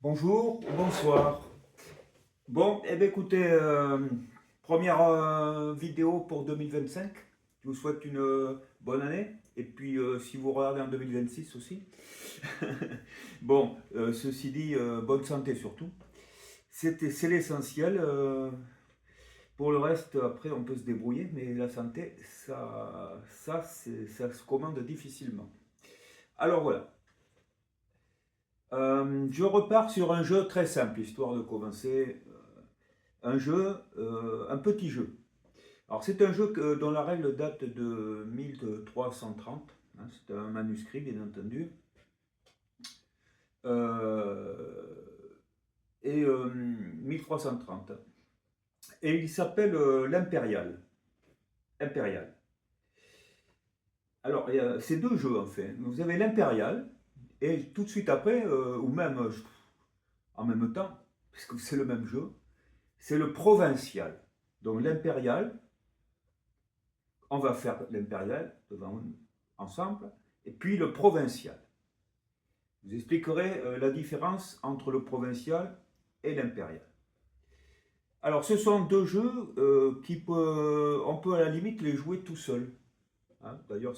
Bonjour, bonsoir. Bon, eh bien écoutez, première vidéo pour 2025. Je vous souhaite une bonne année. Et puis si vous regardez en 2026 aussi. Bon, ceci dit, bonne santé surtout. C'est l'essentiel. Pour le reste, après, on peut se débrouiller. Mais la santé, ça se commande difficilement. Alors voilà. Je repars sur un jeu très simple, histoire de commencer. Un jeu, un petit jeu. Alors c'est un jeu dont la règle date de 1330, hein, c'est un manuscrit bien entendu, euh, et 1330. Et il s'appelle l'Impérial. Impérial. Alors c'est deux jeux en fait. Vous avez l'Impérial, et tout de suite après, ou même en même temps, puisque c'est le même jeu, c'est le Provincial. Donc l'Impérial, on va faire l'impérial devant ensemble, et puis le provincial. Je vous expliquerai la différence entre le provincial et l'impérial. Alors, ce sont deux jeux on peut à la limite les jouer tout seul. Hein. D'ailleurs,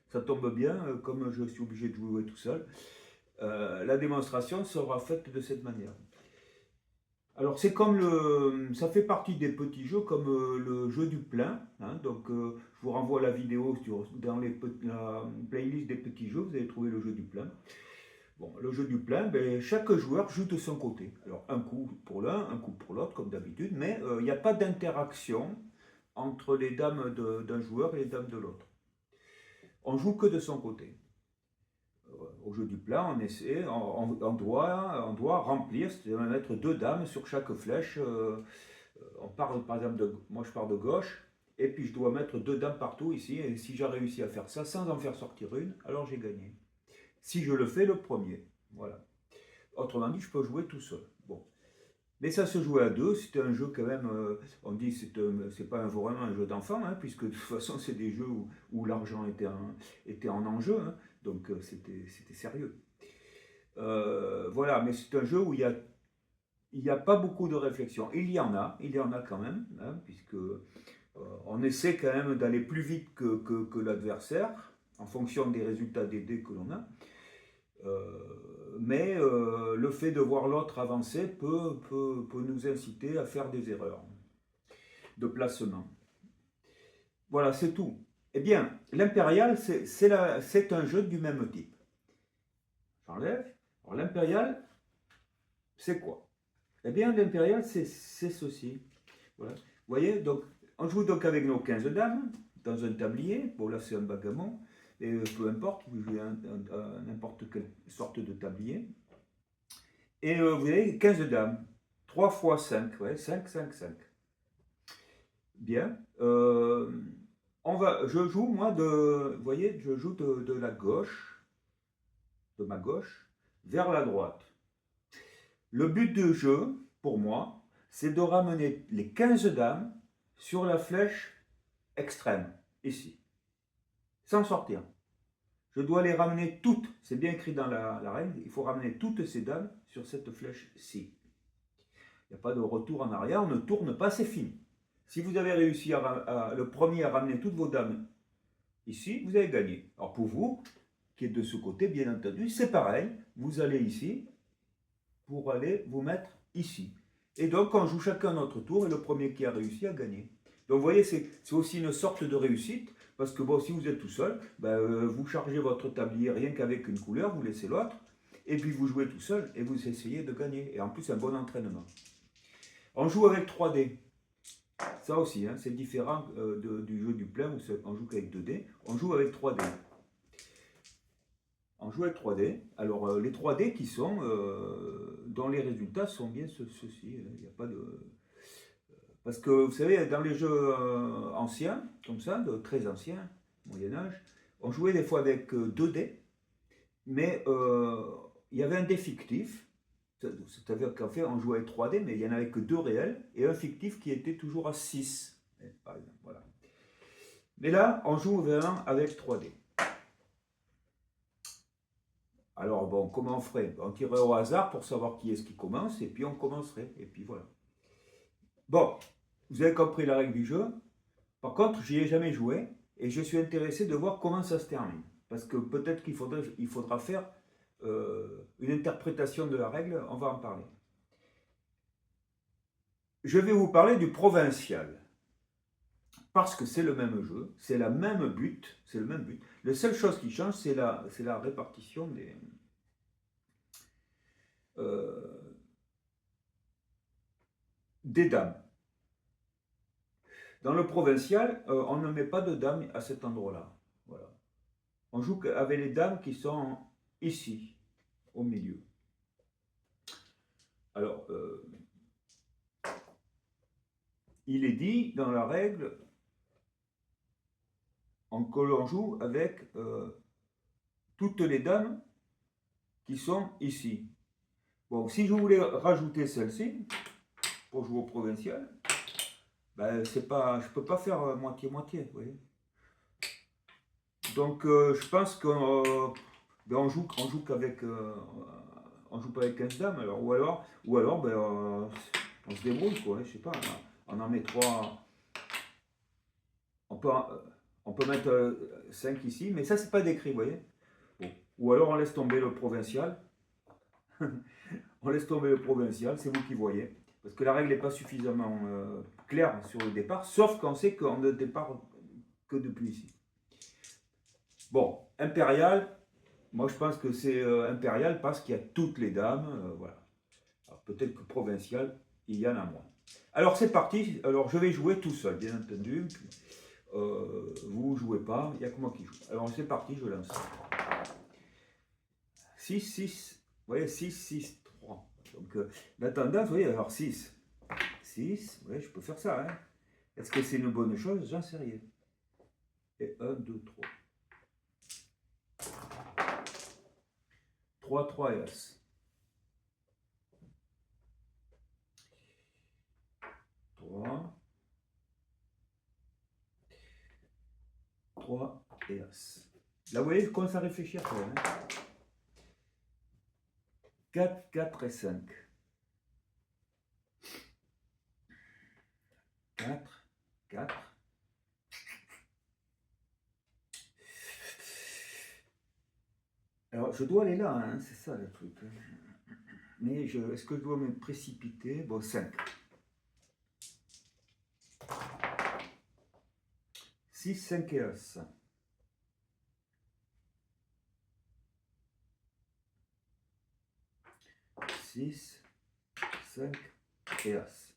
ça tombe bien, comme je suis obligé de jouer tout seul. La démonstration sera faite de cette manière. Alors c'est comme ça fait partie des petits jeux comme le jeu du plein. Hein. Donc je vous renvoie à la vidéo dans la playlist des petits jeux, vous allez trouver le jeu du plein. Bon, le jeu du plein, ben, chaque joueur joue de son côté. Alors un coup pour l'un, un coup pour l'autre comme d'habitude, mais il n'y a pas d'interaction entre les dames d'un joueur et les dames de l'autre. On joue que de son côté. Au jeu du plat, on doit remplir, c'est-à-dire mettre deux dames sur chaque flèche. On part par exemple moi je pars de gauche, et puis je dois mettre deux dames partout ici, et si j'ai réussi à faire ça sans en faire sortir une, alors j'ai gagné. Si je le fais le premier, voilà. Autrement dit, je peux jouer tout seul. Bon. Mais ça se joue à deux, c'est un jeu quand même, on dit c'est pas vraiment un jeu d'enfant, hein, puisque de toute façon c'est des jeux où l'argent était en enjeu, hein, donc c'était sérieux. Voilà, mais c'est un jeu où il n'y a pas beaucoup de réflexion. Il y en a quand même, hein, puisque on essaie quand même d'aller plus vite que l'adversaire, en fonction des résultats des dés que l'on a. Mais le fait de voir l'autre avancer peut nous inciter à faire des erreurs de placement. Voilà, c'est tout. Eh bien, l'impérial, c'est un jeu du même type. J'enlève. Alors l'impérial, c'est quoi? Eh bien, l'impérial, c'est ceci. Voilà. Vous voyez, donc, on joue donc avec nos 15 dames dans un tablier. Bon, là, c'est un bagamon. Et peu importe, vous jouez n'importe quelle sorte de tablier. Et vous avez 15 dames. 3 fois 5, ouais, 5, 5, 5. Bien. Je joue, moi, vous voyez, je joue de la gauche, de ma gauche, vers la droite. Le but du jeu, pour moi, c'est de ramener les 15 dames sur la flèche extrême, ici, sans sortir. Je dois les ramener toutes, c'est bien écrit dans la règle, il faut ramener toutes ces dames sur cette flèche-ci. Il n'y a pas de retour en arrière, on ne tourne pas, c'est fini. Si vous avez réussi le premier à ramener toutes vos dames ici, vous avez gagné. Alors pour vous, qui êtes de ce côté, bien entendu, c'est pareil, vous allez ici pour aller vous mettre ici. Et donc on joue chacun notre tour et le premier qui a réussi a gagné. Donc vous voyez, c'est aussi une sorte de réussite, parce que bon, si vous êtes tout seul, vous chargez votre tablier rien qu'avec une couleur, vous laissez l'autre, et puis vous jouez tout seul et vous essayez de gagner. Et en plus, un bon entraînement. On joue avec 3D. Ça aussi, hein, c'est différent du jeu du plein où on joue qu'avec 2D. On joue avec 3D. On joue avec 3D. Alors, les 3D qui sont, dont les résultats sont bien ceux-ci. Il n'y a pas de... Parce que, vous savez, dans les jeux anciens, comme ça, très anciens, Moyen-Âge, on jouait des fois avec 2D, mais il y avait un dé fictif. C'est-à-dire qu'en fait, on jouait avec 3D, mais il n'y en avait que deux réels, et un fictif qui était toujours à 6. Par exemple, voilà. Mais là, on joue vraiment avec 3D. Alors bon, Bon, comment on ferait? On tirerait au hasard pour savoir qui est-ce qui commence, et puis on commencerait, et puis voilà. Bon, vous avez compris la règle du jeu. Par contre, j'y ai jamais joué, et je suis intéressé de voir comment ça se termine. Parce que peut-être qu'il faudra faire une interprétation de la règle, on va en parler. Je vais vous parler du provincial. Parce que c'est le même jeu, c'est le même but. La seule chose qui change, c'est la répartition des dames. Dans le provincial, on ne met pas de dames à cet endroit-là. Voilà. On joue avec les dames qui sont ici, au milieu. Alors, il est dit dans la règle que l'on joue avec toutes les dames qui sont ici. Bon, si je voulais rajouter celle-ci, pour jouer au provincial, ben, je ne peux pas faire moitié-moitié, vous voyez. Donc, je pense qu'on on joue qu'avec... on joue pas avec 15 dames, alors, ou alors ben, on se débrouille, quoi, je sais pas, on en met 3... On peut mettre 5 ici, mais ça, c'est pas décrit, vous voyez. Bon. Ou alors on laisse tomber le provincial. On laisse tomber le provincial, c'est vous qui voyez. Parce que la règle n'est pas suffisamment claire sur le départ, sauf qu'on sait qu'on ne départ que depuis ici. Bon, impérial, moi je pense que c'est impérial parce qu'il y a toutes les dames, voilà. Peut-être que provincial, il y en a moins. Alors c'est parti, alors je vais jouer tout seul, bien entendu. Vous ne jouez pas, il n'y a que moi qui joue. Alors c'est parti, je lance. 6, 6, vous voyez, 6, 6, 3. Donc la tendance, vous voyez, alors 6, 6, oui, je peux faire ça. Hein. Est-ce que c'est une bonne chose? J'en sais rien. Et 1, 2, 3. 3, 3 et As. 3. 3 et As. Là, vous voyez, je commence à réfléchir quand même. 4, 4 et 5. 4, 4. Alors, je dois aller là, hein, c'est ça le truc. Mais est-ce que je dois me précipiter? Bon, 5. 6, 5 et As. 6, 5 et As.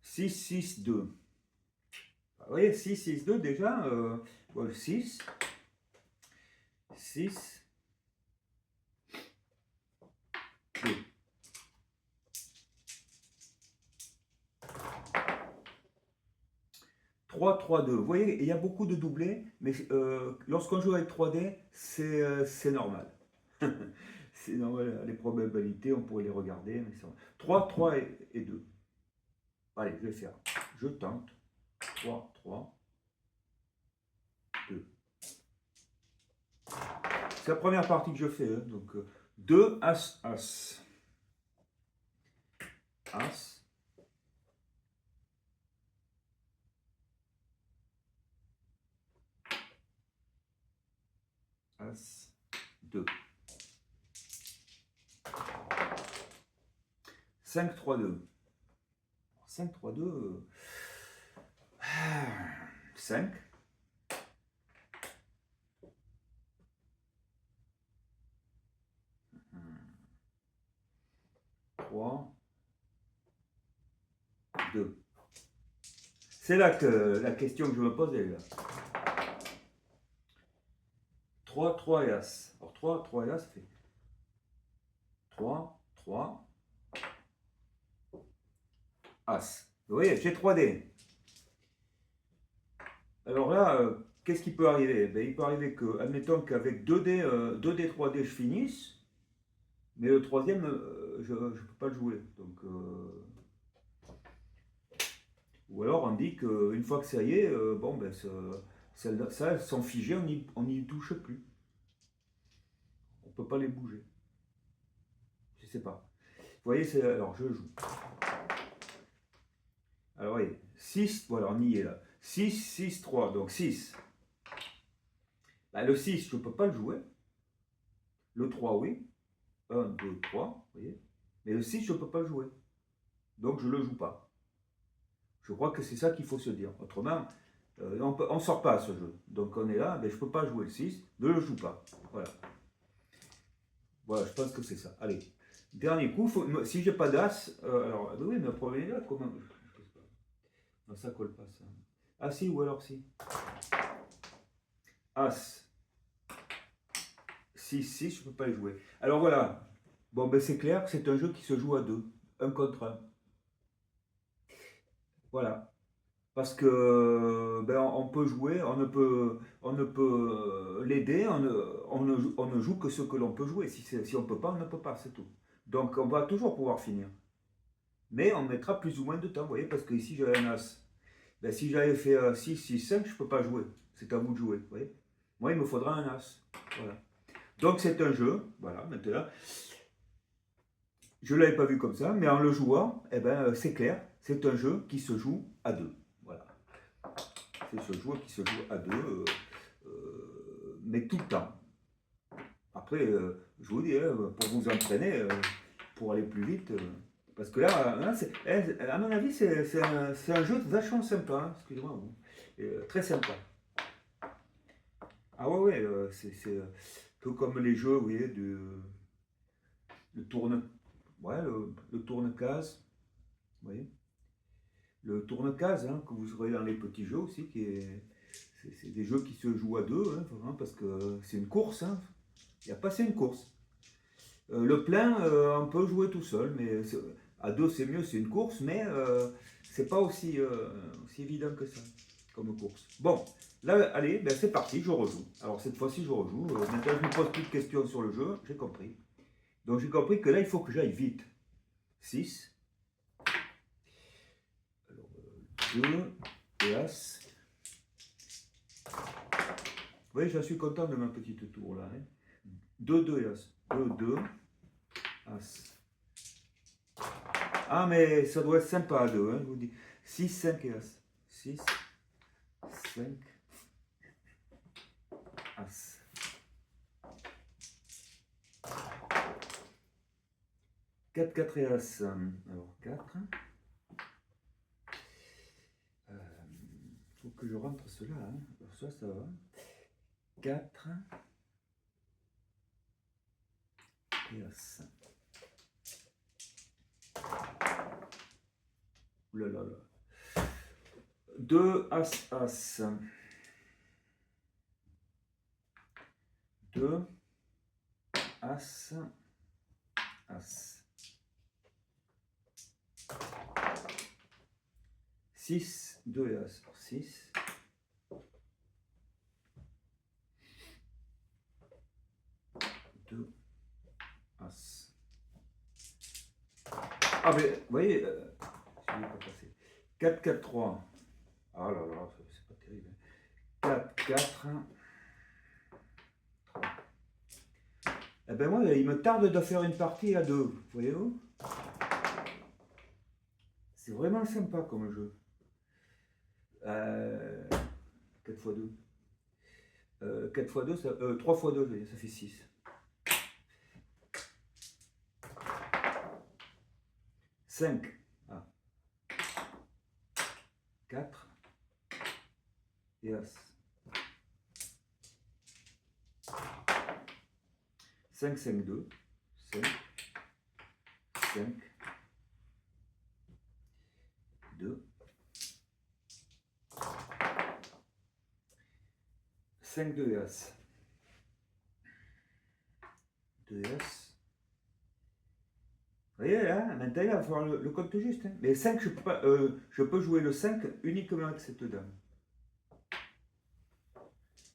6, 6, 2. Vous voyez, 6, 6, 2 déjà, 6, 6, 2. Trois, 3, 2. Vous voyez, il y a beaucoup de doublés, mais lorsqu'on joue avec 3D, c'est normal. C'est normal, les probabilités, on pourrait les regarder. Mais 3, 3 et 2. Allez, je vais faire. Je tente. 3, 3, 2. C'est la première partie que je fais. Hein. Donc, 2, As, As. As. As, 2. 5, 3, 2. 5, 3, 2. 5. 3, 2. C'est là que la question que je me posais là. 3, 3 et As. Alors 3, 3 et As, ça fait 3, 3, As. Vous voyez, j'ai 3D. Alors là, qu'est-ce qui peut arriver? Ben, il peut arriver que, admettons qu'avec 2D, 2D, 3D, je finisse, mais le troisième, je ne peux pas le jouer. Donc, ou alors on dit qu'une fois que ça y est, bon, ben, Ça, elles sont figées, on n'y touche plus. On ne peut pas les bouger. Je ne sais pas. Vous voyez, alors je joue. Alors voyez, 6, voilà, on y est là. 6, 6, 3, donc 6. Ben, le 6, je ne peux pas le jouer. Le 3, oui. 1, 2, 3, vous voyez. Mais le 6, je ne peux pas le jouer. Donc je ne le joue pas. Je crois que c'est ça qu'il faut se dire. Autrement, on ne sort pas à ce jeu. Donc on est là, mais je ne peux pas jouer le 6, ne le joue pas. Voilà. Voilà, je pense que c'est ça. Allez, dernier coup, si j'ai pas d'as, alors oui, mais le problème est là, comment je sais pas. Non, ça colle pas ça. Ah si, ou alors si. As. 6, 6, je peux pas les jouer. Alors voilà. Bon, ben c'est clair, c'est un jeu qui se joue à deux. Un contre un. Voilà. Parce que ben, on peut jouer, on ne peut l'aider, on ne joue que ce que l'on peut jouer. Si on ne peut pas, on ne peut pas, c'est tout. Donc on va toujours pouvoir finir. Mais on mettra plus ou moins de temps, vous voyez, parce que ici j'avais un as. Ben, si j'avais fait 6, 6, 5, je ne peux pas jouer. C'est à vous de jouer, vous voyez. Moi, il me faudra un as. Voilà. Donc c'est un jeu, voilà, maintenant. Je ne l'avais pas vu comme ça, mais en le jouant, eh ben, c'est clair, c'est un jeu qui se joue à deux. Voilà. C'est ce jeu qui se joue à deux, mais tout le temps. Après, je vous dis, pour vous entraîner, pour aller plus vite, parce que là, à mon avis, c'est un jeu vachement sympa, hein, excusez-moi, très sympa. Ah ouais, c'est un peu comme les jeux, vous voyez, le tourne, ouais, le tourne-case, vous voyez. Le tourne-case, hein, que vous aurez dans les petits jeux aussi, c'est des jeux qui se jouent à deux, hein, vraiment, parce que c'est une course, hein. Il n'y a pas, c'est une course. Le plein, on peut jouer tout seul, mais à deux c'est mieux, c'est une course, mais c'est pas aussi évident que ça, comme course. Bon, là, allez, ben c'est parti, je rejoue. Alors cette fois-ci, je rejoue. Maintenant, je me pose plus de questions sur le jeu, j'ai compris. Donc j'ai compris que là, il faut que j'aille vite. 6. Alors, 2, et As. Vous voyez, je suis content de ma petite tour là. Hein. 2, 2 et As. 2, 2, As. Ah, mais ça doit être sympa à deux, hein, je vous dis. 6, 5 et As. 6, 5, As. 4, 4 et As. Alors, 4. Faut que je rentre cela. Hein. Alors, ça va. 4 et As. Ouh là là là. 2 As, As. 2 As, As. 6, 2 et As. 6. 2 As. Ah, mais vous voyez, je ne vais pas passer. 4, 4, 3. Ah là là, c'est pas terrible. 4, 4, 3. Eh ben moi, il me tarde de faire une partie à deux, voyez-vous? C'est vraiment sympa comme jeu. 4 x 2. 4 x 2, 3 x 2, ça fait 6. 5. Ah. 4. Et As. 5, 5, 2. 5. 5. 2. 5, 2 et As. 2 et As. Vous voyez là, maintenant il va falloir le compte juste. Hein. Mais 5, je peux jouer le 5 uniquement avec cette dame.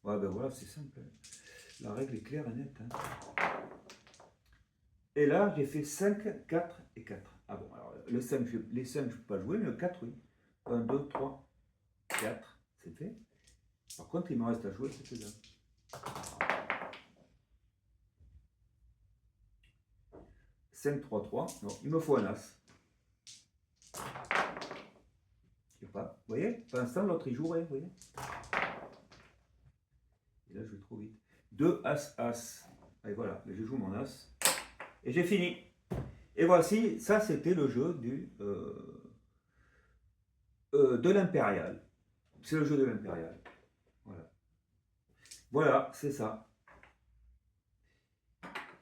Ouais, ben voilà, c'est simple. La règle est claire et nette. Hein. Et là, j'ai fait 5, 4 et 4. Ah bon, alors le 5, les 5, je ne peux pas jouer, mais le 4, oui. 1, 2, 3, 4, c'est fait. Par contre, contre, il me reste à jouer cette dame. 5, 3, 3. Non, il me faut un as. Je sais pas. Vous voyez? Pour l'instant, l'autre il jouerait. Vous voyez? Et là, je vais trop vite. 2 as, as. Et voilà, je joue mon as. Et j'ai fini. Et voici, ça c'était le jeu de l'impérial. C'est le jeu de l'impérial. Voilà. Voilà, c'est ça.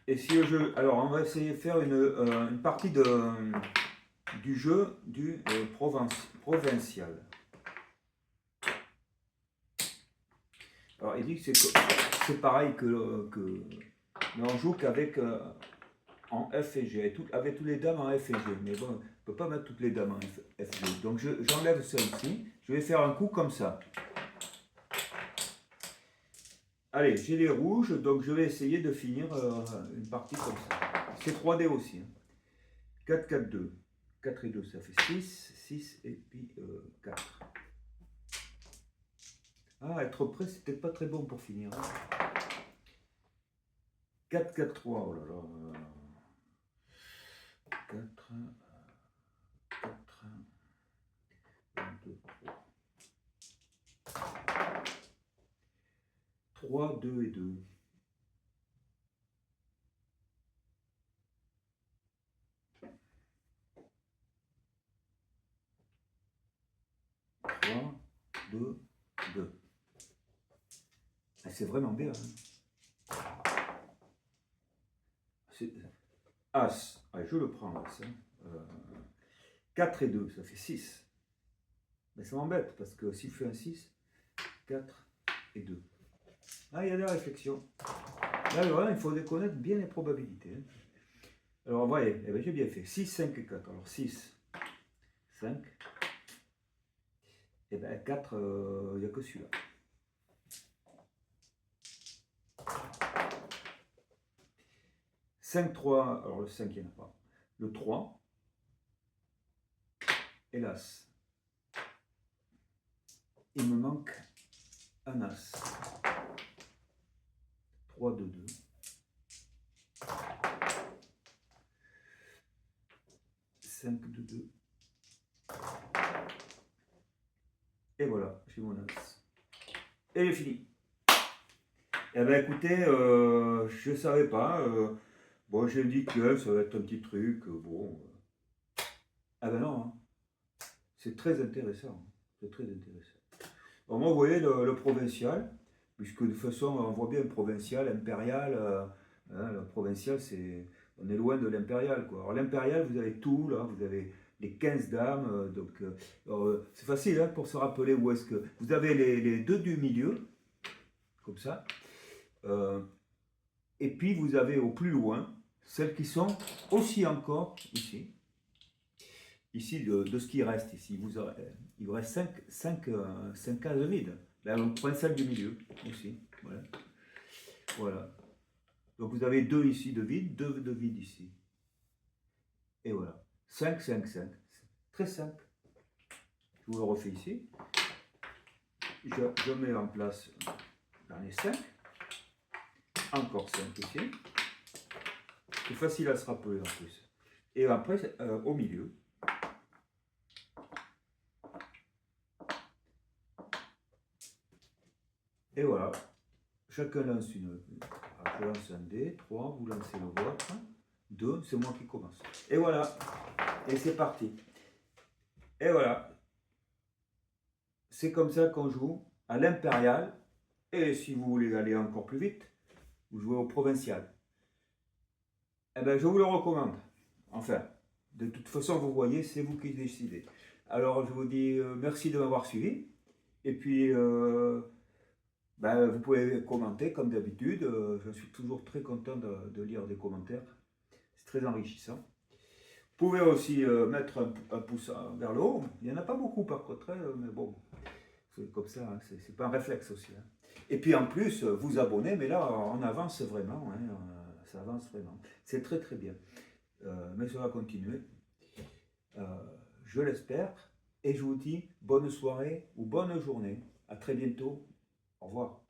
Et si le jeu. Alors, on va essayer de faire une partie du jeu du provincial. Alors, il dit que c'est pareil mais on joue qu'avec en F et G, avec toutes les dames en F et G. Mais bon, on ne peut pas mettre toutes les dames en F et G. Donc, j'enlève ça ici. Je vais faire un coup comme ça. Allez, j'ai les rouges, donc je vais essayer de finir une partie comme ça. C'est 3D aussi. Hein. 4, 4, 2. 4 et 2, ça fait 6. 6 et puis 4. Ah, être prêt, c'est peut-être pas très bon pour finir. Hein. 4, 4, 3. Oh là là. 4, 4, 1, 2, 3. 3, 2 et 2. 3, 2, 2. C'est vraiment bien. Hein. As. Allez, je le prends, As. Hein. 4 et 2, ça fait 6. Mais ça m'embête, parce que s'il fait un 6, 4 et 2. Ah, il y a des réflexions. Là, voilà, il faut connaître bien les probabilités. Hein. Alors, vous voyez, eh bien, j'ai bien fait. 6, 5 et 4. Alors, 6, 5. Et bien, 4, il n'y a que celui-là. 5, 3. Alors, le 5, il n'y en a pas. Le 3. Hélas. Il me manque un as. 3, 2, 2. 5, 2, 2. Et voilà, j'ai mon as. Et j'ai fini. Eh bien écoutez, je ne savais pas. Bon, j'ai dit que ça va être un petit truc. Bon. Ah ben non, hein. C'est très intéressant. C'est très intéressant. Alors moi, vous voyez, le provincial, puisque de toute façon, on voit bien le provincial, impérial. Hein, le provincial, on est loin de l'impérial, quoi. Alors l'impérial, vous avez tout, là, vous avez les 15 dames, donc c'est facile hein, pour se rappeler où est-ce que... Vous avez les deux du milieu, comme ça, et puis vous avez au plus loin, celles qui sont aussi encore ici, de ce qui reste ici. Il vous reste 5 cases vides. Là, on prend celle du milieu aussi, voilà. Voilà. Donc vous avez 2 ici de vide, 2 de vide ici. Et voilà. 5, 5, 5. Très simple. Je vous le refais ici. Je mets en place dans les 5. Encore 5 ici. C'est facile à se rappeler en plus. Et après, au milieu. Et voilà. Chacun lance une. Alors, je lance un dé. 3, vous lancez le vôtre. 2, c'est moi qui commence. Et voilà. Et c'est parti. Et voilà. C'est comme ça qu'on joue à l'impérial. Et si vous voulez aller encore plus vite, vous jouez au provincial. Eh bien, je vous le recommande. Enfin, de toute façon, vous voyez, c'est vous qui décidez. Alors, je vous dis merci de m'avoir suivi. Et puis, vous pouvez commenter comme d'habitude. Je suis toujours très content de lire des commentaires. C'est très enrichissant. Vous pouvez aussi mettre un pouce vers le haut. Il n'y en a pas beaucoup par contre, mais bon, c'est comme ça, hein, c'est pas un réflexe aussi. Hein. Et puis en plus, vous abonnez, mais là, on avance vraiment. Hein, ça avance vraiment. C'est très très bien. Mais ça va continuer. Je l'espère. Et je vous dis bonne soirée ou bonne journée. À très bientôt. Au revoir.